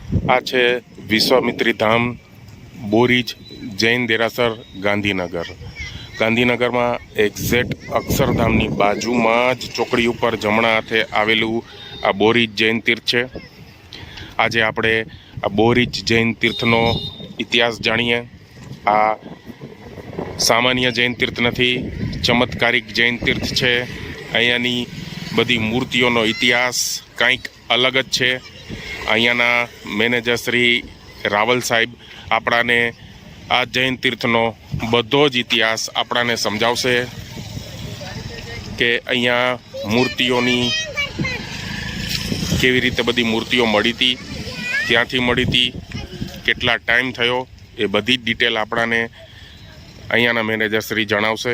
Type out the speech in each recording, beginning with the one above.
આ છે વિશ્વામિત્રી ધામ બોરીજ જૈન દેરાસર ગાંધીનગર. ગાંધીનગરમાં એક્ઝેક્ટ અક્ષરધામની બાજુમાં જ ચોકડી ઉપર જમણા હાથે આવેલું આ બોરીજ જૈન તીર્થ છે. આજે આપણે આ બોરીજ જૈન તીર્થનો ઇતિહાસ જાણીએ. આ સામાન્ય જૈન તીર્થ નથી, ચમત્કારિક જૈન તીર્થ છે. અહીંયાની બધી મૂર્તિઓનો ઇતિહાસ કંઈક અલગ જ છે. અહીંયાના મેનેજર શ્રી રાવલ સાહેબ આપણાને આ જૈન તીર્થનો બધો જ ઇતિહાસ આપણાને સમજાવશે કે અહીંયા મૂર્તિઓની કેવી રીતે બધી મૂર્તિઓ મળી હતી, ક્યાંથી મળી હતી, કેટલા ટાઈમ થયો, એ બધી જ ડિટેલ આપણાને અહીંયાના મેનેજર શ્રી જણાવશે.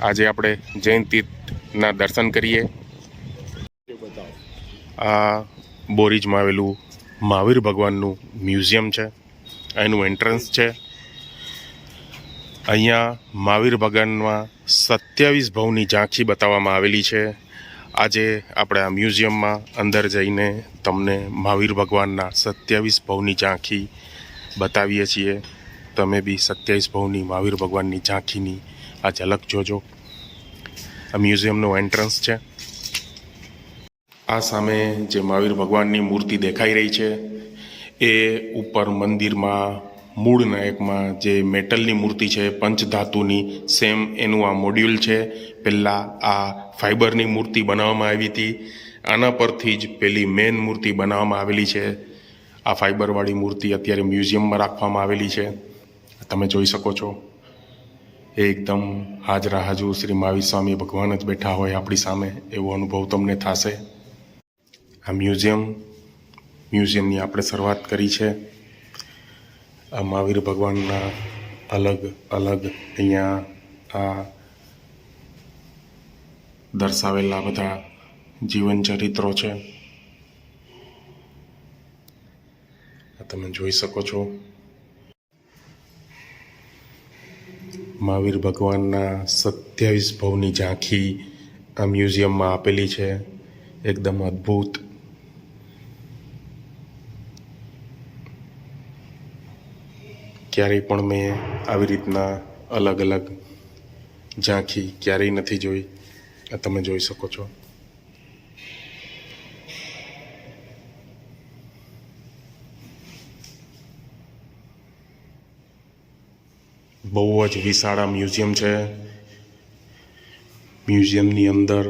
આજે આપણે જૈન તીર્થના દર્શન કરીએ. આ બોરીજમાં આવેલું મહાવીર ભગવાનનું મ્યુઝિયમ છે. એનું એન્ટ્રન્સ છે. અહીંયા મહાવીર ભગવાનમાં 27 ભવની ઝાંખી બતાવવામાં આવેલી છે. આજે આપણે આ મ્યુઝિયમમાં અંદર જઈને તમને મહાવીર ભગવાનના 27 ભવની ઝાંખી બતાવીએ છીએ. તમે બી 27 ભવની મહાવીર ભગવાનની ઝાંખીની આ ઝલક જોજો. આ મ્યુઝિયમનું એન્ટ્રન્સ છે. આ સામે જે મહાવીર ભગવાનની મૂર્તિ દેખાઈ રહી છે એ ઉપર મંદિરમાં મૂળ નાયકમાં જે મેટલની મૂર્તિ છે પંચધાતુની, સેમ એનું આ મોડ્યુલ છે. પહેલાં આ ફાઇબરની મૂર્તિ બનાવવામાં આવી હતી. આના પરથી જ પેલી મેન મૂર્તિ બનાવવામાં આવેલી છે. આ ફાઇબરવાળી મૂર્તિ અત્યારે મ્યુઝિયમમાં રાખવામાં આવેલી છે. તમે જોઈ શકો છો એ એકદમ હાજરા હાજુ શ્રી મહાવીર સ્વામી ભગવાન જ બેઠા હોય આપણી સામે એવો અનુભવ તમને થશે. આ મ્યુઝિયમની આપણે શરૂઆત કરી છે. આ મહાવીર ભગવાનના અલગ અલગ અહીંયા આ દર્શાવેલા બધા જીવન ચરિત્રો છે. તમે જોઈ શકો છો મહાવીર ભગવાનના 27 ભવની ઝાંખી આ મ્યુઝિયમમાં આપેલી છે. એકદમ અદ્ભુત. ક્યારેય પણ મેં આવી રીતના અલગ અલગ ઝાંખી ક્યારેય નથી જોઈ. આ તમે જોઈ શકો છો. બહુ જ વિશાળ મ્યુઝિયમ છે. મ્યુઝિયમની અંદર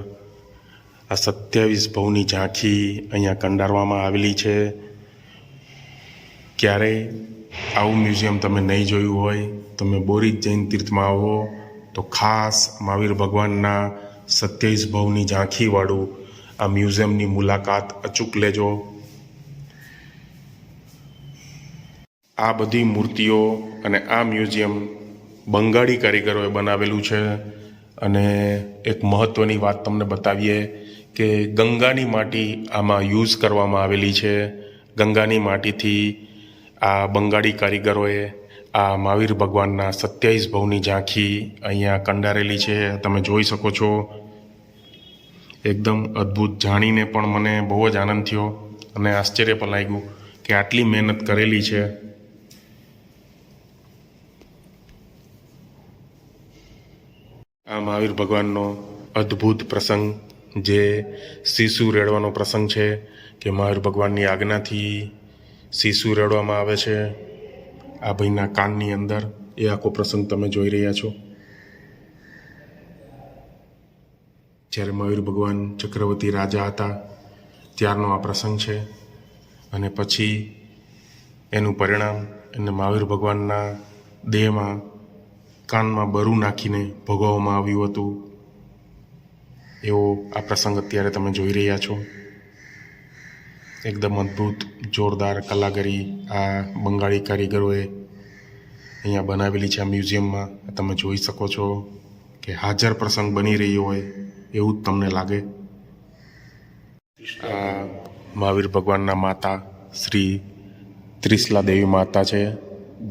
આ 27 ભવની ઝાંખી અહીંયા કંડારવામાં આવેલી છે. ક્યારેય આવું મ્યુઝિયમ તમે નહીં જોયું હોય, તમે બોરીજ જૈન તીર્થમાં આવો તો ખાસ મહાવીર ભગવાનના 27 ભવની ઝાંખીવાળું આ મ્યુઝિયમની મુલાકાત અચૂક લેજો. આ બધી મૂર્તિઓ અને આ મ્યુઝિયમ બંગાળી કારીગરોએ બનાવેલું છે. અને એક મહત્ત્વની વાત તમને બતાવીએ કે ગંગાની માટી આમાં યુઝ કરવામાં આવેલી છે. ગંગાની માટીથી આ બંગાળી કારીગરોએ આ મહાવીર ભગવાનના 27 ભવની ઝાંખી અહીંયા કંડારેલી છે. તમે જોઈ શકો છો. એકદમ અદ્ભુત. જાણીને પણ મને બહુ જ આનંદ થયો અને આશ્ચર્ય પણ લાગ્યું કે આટલી મહેનત કરેલી છે. આ મહાવીર ભગવાનનો અદ્ભુત પ્રસંગ જે શિશુ રેડવાનો પ્રસંગ છે કે મહાવીર ભગવાનની આજ્ઞાથી શિશુ રેડવામાં આવે છે આ ભાઈના કાનની અંદર. એ આખો પ્રસંગ તમે જોઈ રહ્યા છો. જ્યારે મહાવીર ભગવાન ચક્રવર્તી રાજા હતા ત્યારનો આ પ્રસંગ છે. અને પછી એનું પરિણામ એને મહાવીર ભગવાનના દેહમાં કાનમાં બરું નાખીને ભોગવવામાં આવ્યું હતું. એવો આ પ્રસંગ અત્યારે તમે જોઈ રહ્યા છો. એકદમ અદ્ભુત જોરદાર કલાકારી આ બંગાળી કારીગરોએ અહીંયા બનાવેલી છે. આ મ્યુઝિયમમાં તમે જોઈ શકો છો કે હાજર પ્રસંગ બની રહ્યો હોય એવું જ તમને લાગે. આ મહાવીર ભગવાનના માતા શ્રી ત્રિશલા દેવી માતા છે.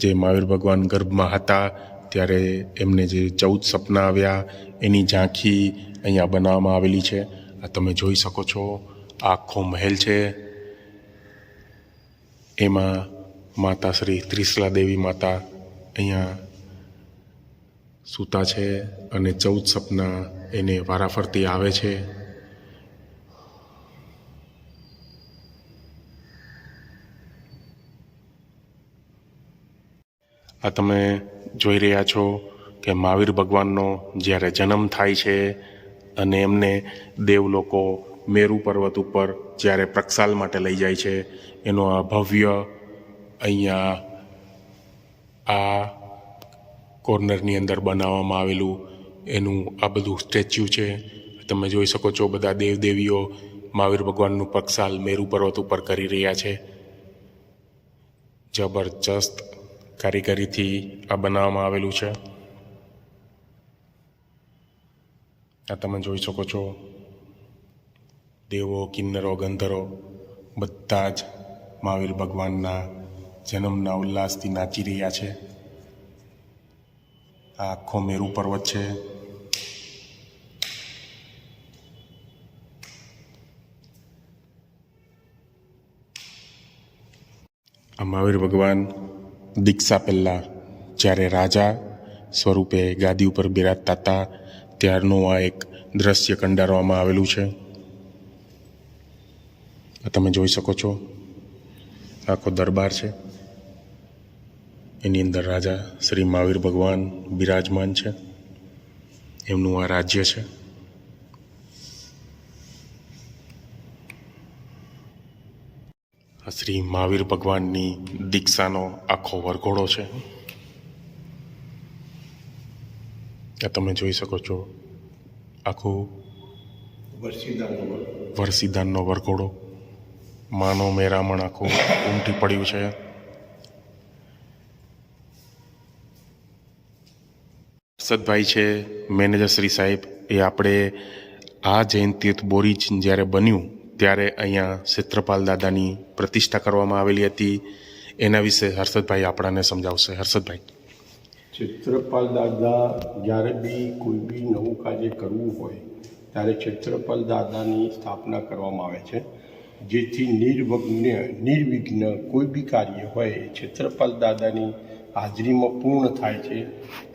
જે મહાવીર ભગવાન ગર્ભમાં હતા ત્યારે એમને જે 14 સપના આવ્યા એની ઝાંખી અહીંયા બનાવવામાં આવેલી છે. આ તમે જોઈ શકો છો. આખો મહેલ છે એમાં માતા શ્રી ત્રિશલા દેવી માતા અહીંયા સૂતા છે અને 14 સપના એને વારાફરતી આવે છે. આ તમે જોઈ રહ્યા છો કે મહાવીર ભગવાનનો જ્યારે જન્મ થાય છે અને એમને દેવ લોકો મેરુ પર્વત ઉપર જ્યારે પ્રક્ષાલ માટે લઈ જાય છે, એનો આ ભવ્ય અહીંયા આ કોર્નરની અંદર બનાવવામાં આવેલું એનું આ બધું સ્ટેચ્યુ છે. તમે જોઈ શકો છો બધા દેવદેવીઓ મહાવીર ભગવાનનું પ્રક્ષાલ મેરુ પર્વત ઉપર કરી રહ્યા છે. જબરજસ્ત કારીગરીથી આ બનાવવામાં આવેલું છે. આ તમે જોઈ શકો છો દેવો, કિન્નરો, ગંધર્વો બધા જ મહાવીર ભગવાનના જન્મના ઉલ્લાસથી નાચી રહ્યા છે. આ આખો મેરુ પર્વત છે. આ મહાવીર ભગવાન દીક્ષા પહેલાં જ્યારે રાજા સ્વરૂપે ગાદી ઉપર બિરાજતા હતા ત્યારનું આ એક દ્રશ્ય કંડારવામાં આવેલું છે. આ તમે જોઈ શકો છો આખો દરબાર છે, એની અંદર રાજા શ્રી મહાવીર ભગવાન બિરાજમાન છે, એમનું આ રાજ્ય છે. આ શ્રી મહાવીર ભગવાનની દીક્ષાનો આખો વરઘોડો છે. આ તમે જોઈ શકો છો આખું વરસીદાનનો વરઘોડો, માનો મેરામણ આખું ઉમટી પડ્યું છે. હર્ષદભાઈ છે મેનેજર શ્રી સાહેબ, એ આપણે આ જૈન તીર્થ બોરીજ જ્યારે બન્યું ત્યારે અહીંયા ક્ષેત્રપાલ દાદાની પ્રતિષ્ઠા કરવામાં આવેલી હતી. એના વિશે હર્ષદભાઈ આપણાને સમજાવશે. હર્ષદભાઈ. ક્ષેત્રપાલ દાદા જ્યારે બી કોઈ બી નવું કાર્ય કરવું હોય ત્યારે ક્ષેત્રપાલ દાદાની સ્થાપના કરવામાં આવે છે, જેથી નિર્વિઘ્ન કોઈ બી કાર્ય હોય એ ક્ષેત્રપાલ દાદાની હાજરીમાં પૂર્ણ થાય છે.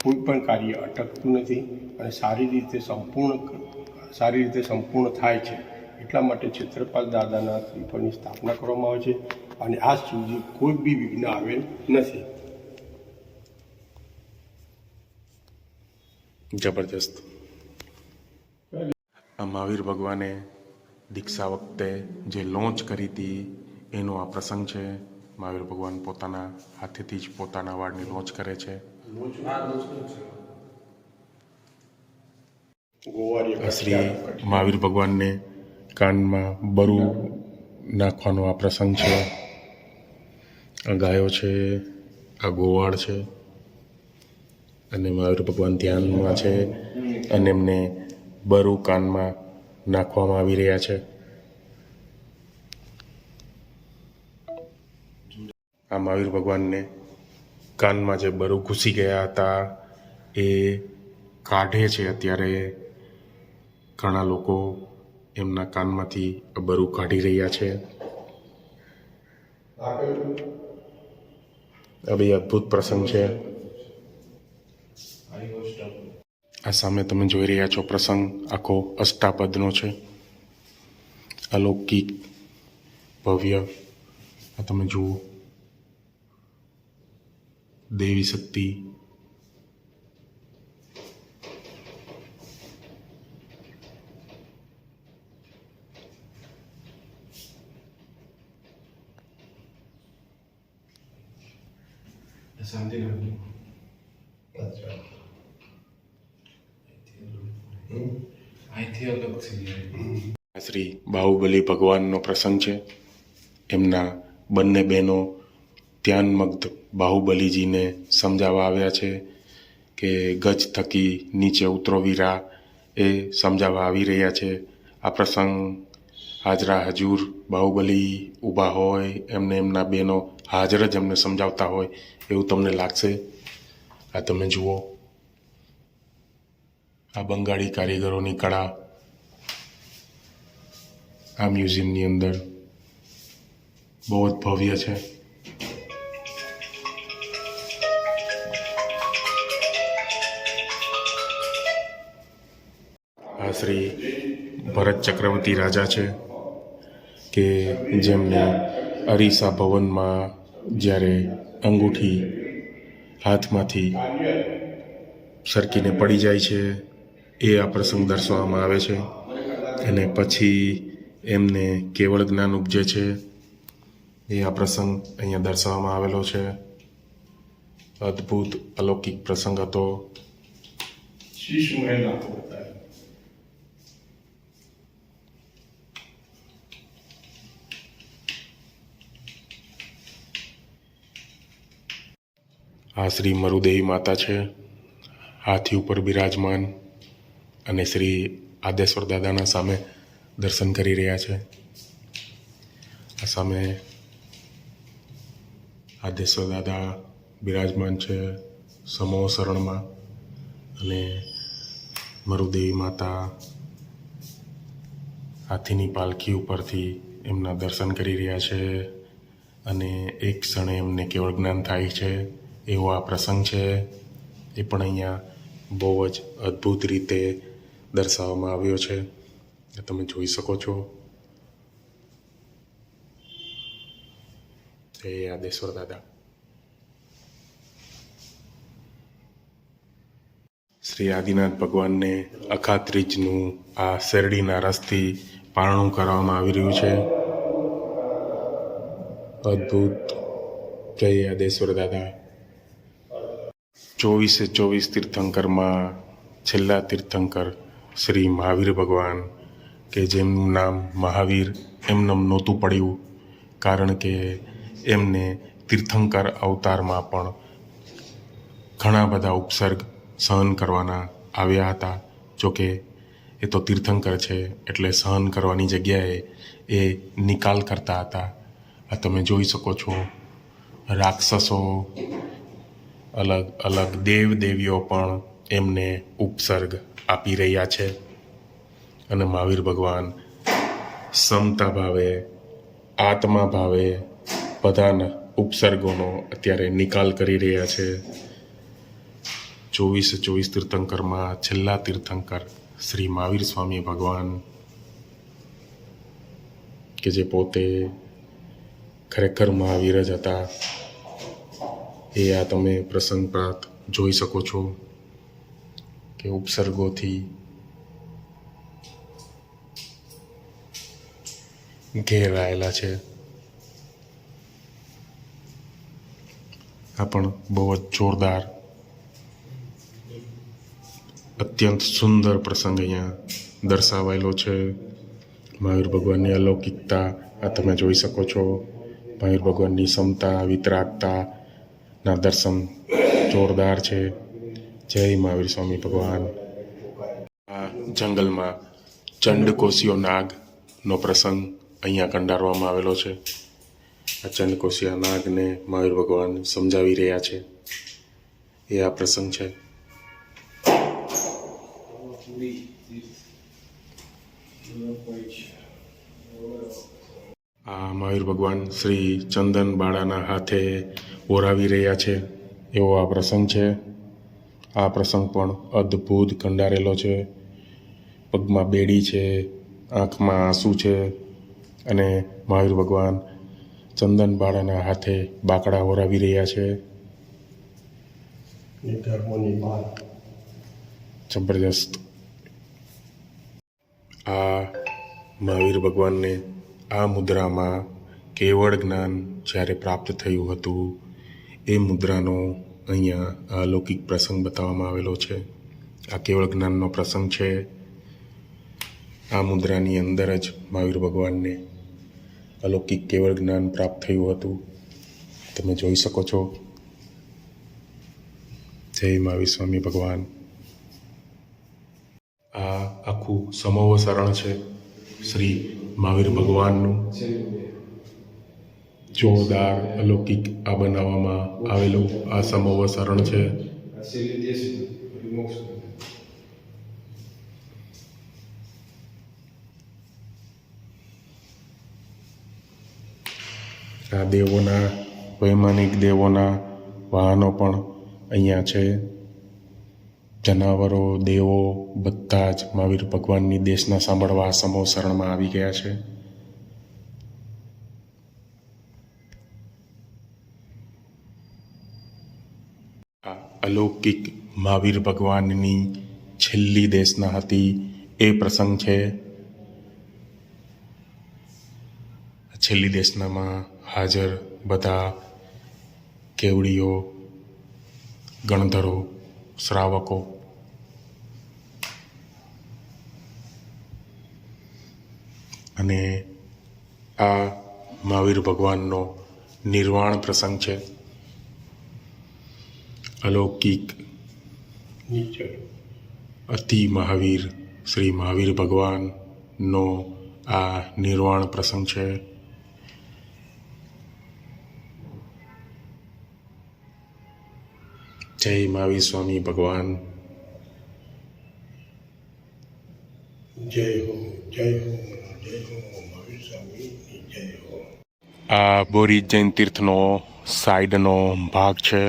કોઈ પણ કાર્ય અટકતું નથી અને સારી રીતે સંપૂર્ણ થાય છે. એટલા માટે ક્ષેત્રપાલ દાદાના શ્રીફળની સ્થાપના કરવામાં આવે છે અને આજ સુધી કોઈ બી વિઘ્ન આવેલ નથી. જબરજસ્ત. આ મહાવીર ભગવાને દીક્ષા વખતે જે લોન્ચ કરી હતી એનો આ પ્રસંગ છે. મહાવીર ભગવાન પોતાના હાથેથી જ પોતાના વાળની લોન્ચ કરે છે. શ્રી મહાવીર ભગવાનને કાનમાં બરુ નાખવાનો આ પ્રસંગ છે. આ ગાયો છે, આ ગોવાળ છે અને મહાવીર ભગવાન ધ્યાનમાં છે અને એમને બરુ કાનમાં નાખવામાં આવી રહ્યા છે. આ મહાવીર ભગવાનને કાનમાં જે બરુ ઘૂસી ગયા હતા એ કાઢે છે. અત્યારે ઘણા લોકો એમના કાનમાંથી બરુ કાઢી રહ્યા છે. આ બી અદ્ભુત પ્રસંગ છે. આ સામે તમે જોઈ રહ્યા છો પ્રસંગ આખો અષ્ટાપદનો છે, અલૌકિક ભવ્ય. આ તમે જુઓ દેવી શક્તિ, શ્રી બાહુબલી ભગવાનનો પ્રસંગ છે. એમના બંને બહેનો ધ્યાનમગ્ધ બાહુબલીજીને સમજાવવા આવ્યા છે કે ગજ થકી નીચે ઉતરો વીરા, એ સમજાવવા આવી રહ્યા છે. આ પ્રસંગ હાજરા હજુર બાહુબલી ઊભા હોય એમને એમના બહેનો હાજર જ એમને સમજાવતા હોય એવું તમને લાગશે. આ તમે જુઓ આ બંગાળી કારીગરોની કળા આ મ્યુઝિયમની અંદર બહુ જ ભવ્ય છે. શ્રી ભરત ચક્રવર્તી રાજા છે કે જેમને અરીસા ભવનમાં જ્યારે અંગૂઠી હાથમાંથી સરકીને પડી જાય છે એ આ પ્રસંગ દર્શાવવામાં આવે છે. અને પછી એમને કેવળ જ્ઞાન ઉપજે છે એ આ પ્રસંગ અહીંયા દર્શાવવામાં આવેલો છે. અદ્ભુત અલૌકિક પ્રસંગ હતો. शीश महल आपको बताया. આ શ્રી મરુદેવી માતા છે, હાથી ઉપર બિરાજમાન, અને શ્રી આદેશ્વર દાદાના સામે દર્શન કરી રહ્યા છે. આ સામે આદેશ્વર દાદા બિરાજમાન છે સમૂહ શરણમાં, અને મરુદેવી માતા હાથીની પાલખી ઉપરથી એમના દર્શન કરી રહ્યા છે, અને એક ક્ષણે એમને કેવળ જ્ઞાન થાય છે એવો આ પ્રસંગ છે. એ પણ અહીંયા બહુ જ અદ્ભુત રીતે દર્શાવવામાં આવ્યો છે, તમે જોઈ શકો છો. એ આદેશ્વર દાદા. શ્રી આદિનાથ ભગવાનને અખાત્રીજનું આ શેરડીના રસથી પારણું કરવામાં આવી રહ્યું છે. અદ્ભુત. જય આદેશ્વર દાદા. 24 તીર્થંકરમાં છેલ્લા તીર્થંકર શ્રી મહાવીર ભગવાન, કે જેમનું નામ મહાવીર એમનેમ નહોતું પડ્યું, કારણ કે એમને તીર્થંકર અવતારમાં પણ ઘણા બધા ઉપસર્ગ સહન કરવાના આવ્યા હતા. જોકે એ તો તીર્થંકર છે એટલે સહન કરવાની જગ્યાએ એ નિકાલ કરતા હતા. આ તમે જોઈ શકો છો. રાક્ષસો, અલગ અલગ દેવ દેવીઓ પણ એમને ઉપસર્ગ આપી રહ્યા છે, અને મહાવીર ભગવાન સમતા ભાવે, આત્મા ભાવે બધાના ઉપસર્ગોનો અત્યારે નિકાલ કરી રહ્યા છે. 24 તીર્થંકરમાં છેલ્લા તીર્થંકર શ્રી મહાવીર સ્વામી ભગવાન, કે જે પોતે ખરેખર મહાવીર જ હતા, એ આ તમે પ્રસંગ પ્રાત જોઈ શકો છો કે ઉપસર્ગોથી ઘેરાયેલા છે. આ પણ બહુ જ જોરદાર, અત્યંત સુંદર પ્રસંગ અહીંયા દર્શાવાયેલો છે. મહાવીર ભગવાનની અલૌકિકતા આ તમે જોઈ શકો છો. મહાવીર ભગવાનની ક્ષમતા, વિતરાગતાના દર્શન જોરદાર છે. જય મહાવીર સ્વામી ભગવાન. આ જંગલમાં ચંડકોશીયો નાગનો પ્રસંગ અહીંયા કંડારવામાં આવેલો છે. આ ચંડકોશિયા નાગને મહાવીર ભગવાન સમજાવી રહ્યા છે, એ આ પ્રસંગ છે. આ મહાવીર ભગવાન શ્રી ચંદન બાળાના હાથે ઓરાવી રહ્યા છે એવો આ પ્રસંગ છે. આ પ્રસંગ પણ અદ્ભુત કંડારેલો છે. પગમાં બેડી છે, આંખમાં આંસુ છે, અને મહાવીર ભગવાન ચંદન બાળાના હાથે બાકડા ઓરાવી રહ્યા છે. જબરજસ્ત. આ મહાવીર ભગવાનને આ મુદ્રામાં કેવળ જ્ઞાન જ્યારે પ્રાપ્ત થયું હતું એ મુદ્રાનો અહીંયા આ અલૌકિક પ્રસંગ બતાવવામાં આવેલો છે. આ કેવળ જ્ઞાનનો પ્રસંગ છે. આ મુદ્રાની અંદર જ મહાવીર ભગવાનને અલૌકિક કેવળ જ્ઞાન પ્રાપ્ત થયું હતું, તમે જોઈ શકો છો. જય મહાવીર સ્વામી ભગવાન. આ આખું સમૂહ શરણ છે શ્રી મહાવીર ભગવાનનું. જોરદાર અલૌકિક આ બનાવવામાં આવેલું આ સમૂહ શરણ છે. આ દેવોના, વૈમાનિક દેવોના વાહનો પણ અહીંયા છે. જનાવરો, દેવો બધા જ મહાવીર ભગવાનની દેશના સાંભળવા આ સમૂહ શરણમાં આવી ગયા છે. આ અલૌકિક મહાવીર ભગવાનની છેલ્લી દેશના હતી એ પ્રસંગ છે. છેલ્લી દેશનામાં હાજર બધા કેવડીઓ, ગણધરો, શ્રાવકો અને આ મહાવીર ભગવાનનો નિર્વાણ પ્રસંગ છે. અલૌકિક અતિ મહાવીર શ્રી મહાવીર ભગવાનનો આ નિર્વાણ પ્રસંગ છે. જય મહાવીર સ્વામી ભગવાન. જય હો, જય હો, જય હો, મહાવીર સ્વામી જય હો. આ બોરી જૈન તીર્થનો સાઈડનો ભાગ છે.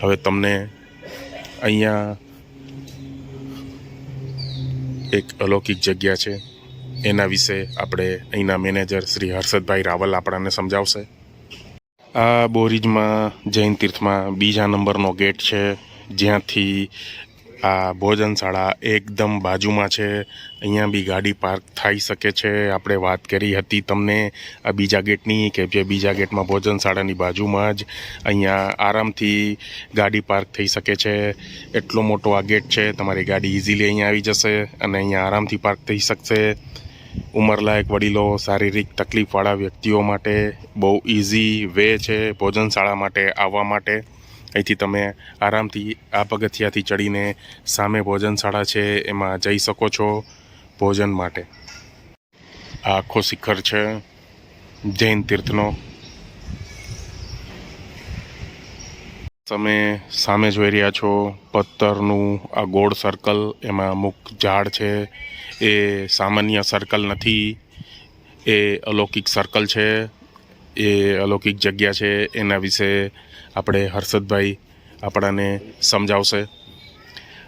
હવે તમને અહીંયા એક અલૌકિક જગ્યા છે એના વિશે આપણે અહીંના મેનેજર શ્રી હર્ષદભાઈ રાવલ આપણને સમજાવશે. આ બોરીજમાં જૈન તીર્થમાં બીજા નંબરનો ગેટ છે, જ્યાંથી આ ભોજનશાળા એકદમ બાજુમાં છે. અહીંયા બી ગાડી પાર્ક થઈ શકે છે. આપણે વાત કરી હતી તમને આ બીજા ગેટની, કે જે બીજા ગેટમાં ભોજનશાળાની બાજુમાં જ અહીંયા આરામથી ગાડી પાર્ક થઈ શકે છે. એટલો મોટો આ ગેટ છે, તમારી ગાડી ઇઝીલી અહીંયા આવી જશે અને અહીંયા આરામથી પાર્ક થઈ શકશે. ઉંમરલાયક વડીલો, શારીરિક તકલીફવાળા વ્યક્તિઓ માટે બહુ ઇઝી વે છે ભોજનશાળા માટે આવવા માટે. અહીંથી તમે આરામથી આ પગથિયાથી ચડીને સામે ભોજનશાળા છે એમાં જઈ શકો છો ભોજન માટે. આ આખો શિખર છે જૈન તીર્થનો. તમે સામે જોઈ રહ્યા છો પથ્થરનું આ ગોળ સર્કલ, એમાં અમુક ઝાડ છે. એ સામાન્ય સર્કલ નથી, એ અલૌકિક સર્કલ છે. એ અલૌકિક જગ્યા છે, એના વિશે આપણે હર્ષદભાઈ આપણાને સમજાવશે.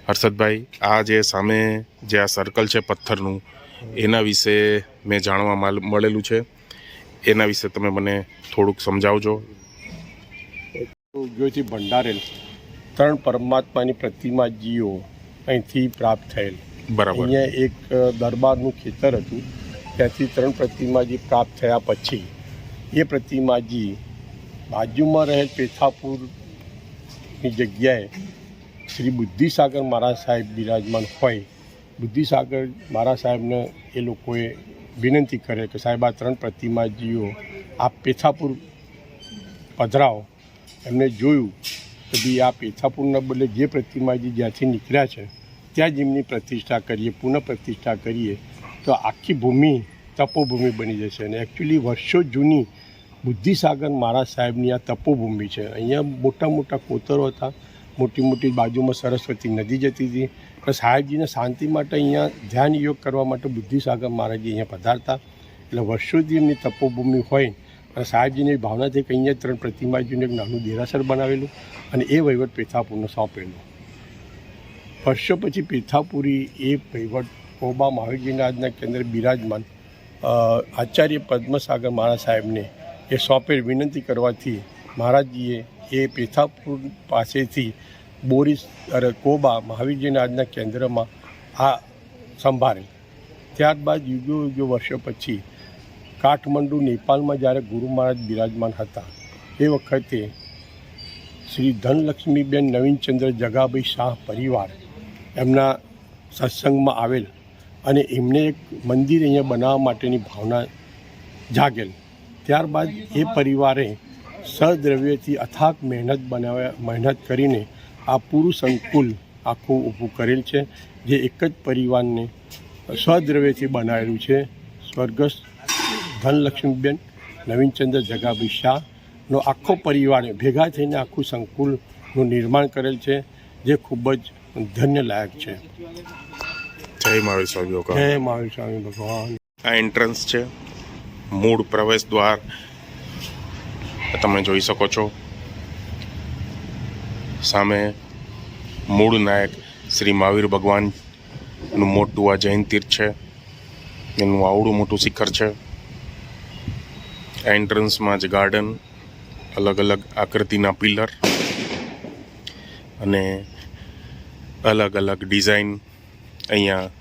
હર્ષદભાઈ, આ જે સામે જે આ સર્કલ છે પથ્થરનું, એના વિશે મેં જાણવા મળેલું છે, એના વિશે તમે મને થોડુંક સમજાવજો. યોગીઓથી ભંડારેલ 3 પરમાત્માની પ્રતિમાજીઓ અહીંથી પ્રાપ્ત થયેલ. બરાબર. અહીંયા એક દરબારનું ખેતર હતું, ત્યાંથી 3 પ્રતિમાજી પ્રાપ્ત થયા પછી એ પ્રતિમાજી બાજુમાં રહેલ પેથાપુરની જગ્યાએ શ્રી બુદ્ધિસાગર મહારાજ સાહેબ બિરાજમાન હોય. બુદ્ધિસાગર મહારાજ સાહેબને એ લોકોએ વિનંતી કરે કે સાહેબ આ 3 પ્રતિમાજીઓ આ પેથાપુર પધરાવો. એમને જોયું કે ભાઈ આ પેથાપુરના બદલે જે પ્રતિમાજી જ્યાંથી નીકળ્યા છે ત્યાં જ એમની પ્રતિષ્ઠા કરીએ, પુનઃ પ્રતિષ્ઠા કરીએ તો આખી ભૂમિ તપોભૂમિ બની જશે. અને એકચ્યુઅલી વર્ષો જૂની બુદ્ધિસાગર મહારાજ સાહેબની આ તપોભૂમિ છે. અહીંયા મોટા મોટા કોતરો હતા, મોટી મોટી બાજુમાં સરસ્વતી નદી જતી હતી. તો સાહેબજીને શાંતિ માટે અહીંયા ધ્યાન યોગ કરવા માટે બુદ્ધિસાગર મહારાજજી અહીંયા પધારતા. એટલે વર્ષોથી એમની તપોભૂમિ હોય અને સાહેબજીની ભાવનાથી કે અહીંયા 3 પ્રતિમાજીનું એક નાનું દેરાસર બનાવેલું અને એ વહીવટ પેથાપુરને સોંપેલું. વર્ષો પછી પેથાપુરી એ વહીવટ કોબા મહાવીરજીના આજના કેન્દ્ર બિરાજમાન આચાર્ય પદ્મસાગર મહારાજ સાહેબને એ સોંપેલ. વિનંતી કરવાથી મહારાજજીએ એ પેથાપુર પાસેથી બોરીસ કોબા મહાવીરજીના આજના કેન્દ્રમાં આ સંભાળેલ. ત્યારબાદ યુગો વર્ષો પછી કાઠમંડુ નેપાળમાં જ્યારે ગુરુ મહારાજ બિરાજમાન હતા એ વખતે શ્રી ધનલક્ષ્મીબેન નવીનચંદ્ર જગાભાઈ શાહ પરિવાર એમના સત્સંગમાં આવેલ અને એમને એક મંદિર અહીંયા બનાવવા માટેની ભાવના જાગેલ. ત્યારબાદ એ પરિવારે સદ્રવ્યથી અથાગ મહેનત કરીને આ પૂરું સંકુલ આખું ઊભું કરેલ છે, જે એક જ પરિવારને સ્વદ્રવ્યથી બનાવેલું છે. સ્વર્ગસ્થ ધનલક્ષ્મીબેન નવીનચંદ્ર જગાભાઈ શાહનો આખો પરિવારે ભેગા થઈને આખું સંકુલનું નિર્માણ કરેલ છે, જે ખૂબ જ ધન્ય લાયક છે. જય મહાવીર સ્વામી ભગવાન. જય મહાવીર સ્વામી ભગવાન. આ એન્ટ્રન્સ છે, મૂળ પ્રવેશ દ્વાર. તમે જોઈ શકો છો સામે મૂળ નાયક શ્રી મહાવીર ભગવાનનું મોટું આ જૈન તીર્થ છે. એનું આવડું મોટું શિખર છે. એન્ટ્રન્સમાં જ ગાર્ડન, અલગ અલગ આકૃતિના પિલર અને અલગ અલગ ડિઝાઇન અહીંયા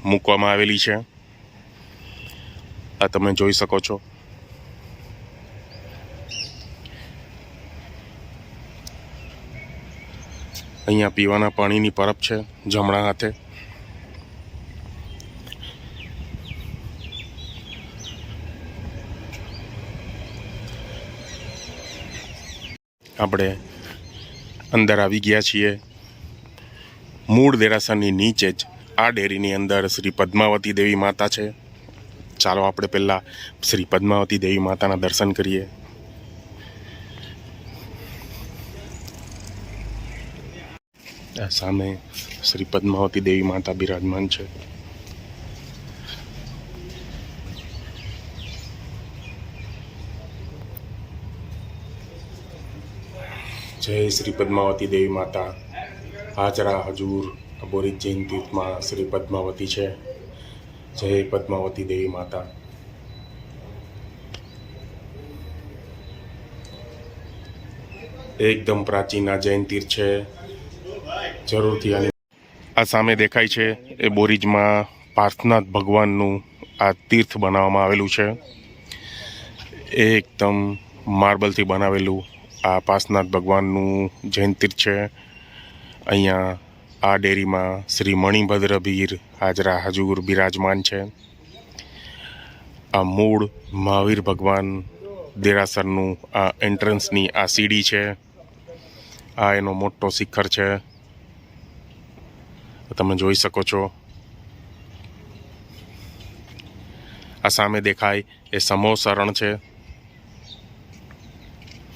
મૂકવામાં આવેલી છે. આ તમે જોઈ શકો છો. અહીંયા પીવાના પાણીની પરબ છે જમણા હાથે. આપણે અંદર આવી ગયા છીએ. મૂળ દેરાસરની નીચે જ આ ડેરીની અંદર શ્રી પદ્માવતી દેવી માતા છે. ચાલો આપણે પહેલાં શ્રી પદ્માવતી દેવી માતાના દર્શન કરીએ. આ સામે શ્રી પદ્માવતી દેવી માતા બિરાજમાન છે. જય શ્રી પદ્માવતી દેવી માતા. હાજરા હજૂર અબોરી જૈન તીર્થમાં શ્રી પદ્માવતી છે. જય પદ્માવતી દેવી માતા. એકદમ પ્રાચીન આ જૈન તીર્થ છે. જરૂરથી આ સામે દેખાય છે એ બોરીજમાં પાર્થનાથ ભગવાનનું આ તીર્થ બનાવવામાં આવેલું છે. એકદમ માર્બલથી બનાવેલું આ પાર્થનાથ ભગવાનનું જૈન તીર્થ છે. અહીંયા આ ડેરીમાં શ્રી મણિભદ્ર ભીર હાજરા હજૂર બિરાજમાન છે. આ મૂળ મહાવીર ભગવાન દેરાસરનું આ એન્ટ્રન્સની આ સીડી છે. આ એનો મોટો શિખર છે. તમે જોઈ શકો છો. આ સામે દેખાય એ સમો શરણ છે.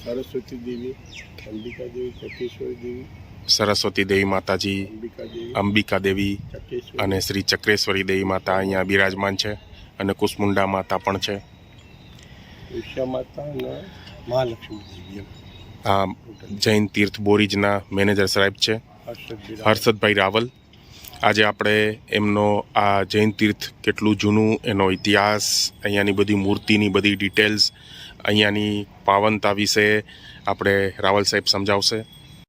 સરસ્વતી દેવી, અંબિકા દેવી, ચકેશ્વરી દેવી, સરસ્વતી દેવી માતાજી, અંબિકા દેવી અને શ્રી ચક્રેશ્વરી દેવી માતા અહીંયા બિરાજમાન છે. અને કુસમુંડા માતા પણ છે. ઉષા માતા અને મહાલક્ષ્મી દેવી. આ જૈન તીર્થ બોરીજના મેનેજર સાહેબ છે હર્ષદભાઈ રાવલ. આજે આપણે એમનો આ જૈન તીર્થ કેટલું જૂનું, એનો ઇતિહાસ, અહીંયાની બધી મૂર્તિની બધી ડિટેલ્સ, અહીંયાની પાવનતા વિશે આપણે રાવલ સાહેબ સમજાવશે.